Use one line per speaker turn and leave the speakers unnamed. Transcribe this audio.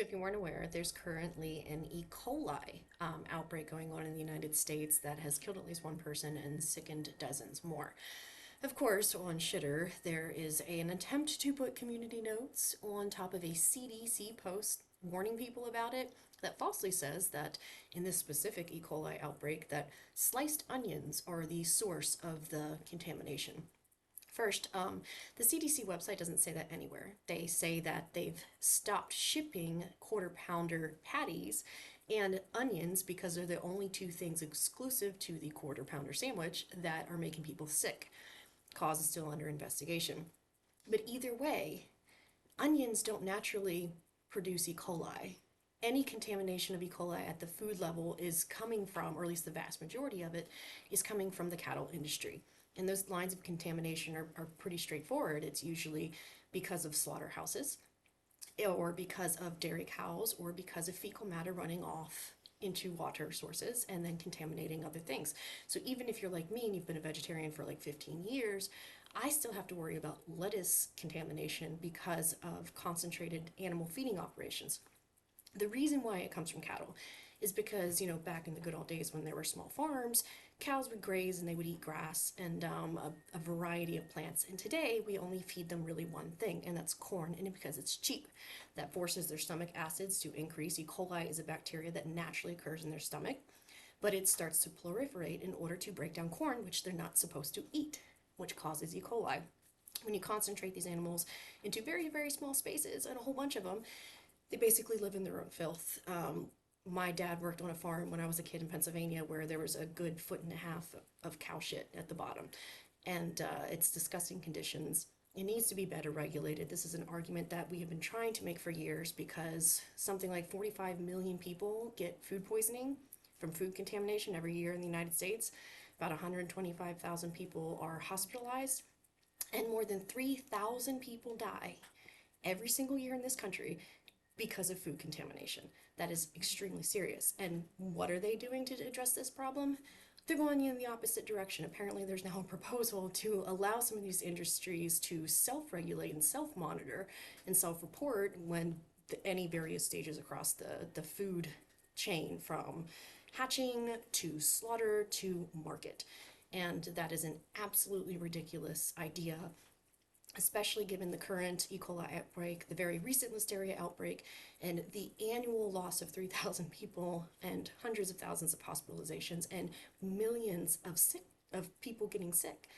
If you weren't aware, there's currently an E. coli outbreak going on in the United States that has killed at least one person and sickened dozens more. Of course, on Shitter, there is an attempt to put community notes on top of a CDC post warning people about it that falsely says that in this specific E. coli outbreak that sliced onions are the source of the contamination. First, the CDC website doesn't say that anywhere. They say that they've stopped shipping quarter pounder patties and onions because they're the only two things exclusive to the quarter pounder sandwich that are making people sick. Cause is still under investigation. But either way, onions don't naturally produce E. coli. Any contamination of E. coli at the food level is coming from, or at least the vast majority of it, is coming from the cattle industry. And those lines of contamination are pretty straightforward. It's usually because of slaughterhouses, or because of dairy cows, or because of fecal matter running off into water sources and then contaminating other things. So even if you're like me and you've been a vegetarian for like 15 years, I still have to worry about lettuce contamination because of concentrated animal feeding operations. The reason why it comes from cattle is because, back in the good old days when there were small farms, cows would graze and they would eat grass and a variety of plants. And today we only feed them really one thing, and that's corn, and because it's cheap. That forces their stomach acids to increase. E. coli is a bacteria that naturally occurs in their stomach, but it starts to proliferate in order to break down corn, which they're not supposed to eat, which causes E. coli. When you concentrate these animals into very, very small spaces and a whole bunch of them, they basically live in their own filth. My dad worked on a farm when I was a kid in Pennsylvania where there was a good foot and a half of cow shit at the bottom. And it's disgusting conditions. It needs to be better regulated. This is an argument that we have been trying to make for years because something like 45 million people get food poisoning from food contamination every year in the United States. About 125,000 people are hospitalized, and more than 3,000 people die every single year in this country because of food contamination. That is extremely serious. And what are they doing to address this problem? They're going in the opposite direction. Apparently, there's now a proposal to allow some of these industries to self-regulate and self-monitor and self-report when any various stages across the food chain, from hatching to slaughter to market. And that is an absolutely ridiculous idea, especially given the current E. coli outbreak, the very recent listeria outbreak, and the annual loss of 3,000 people and hundreds of thousands of hospitalizations and millions of people getting sick.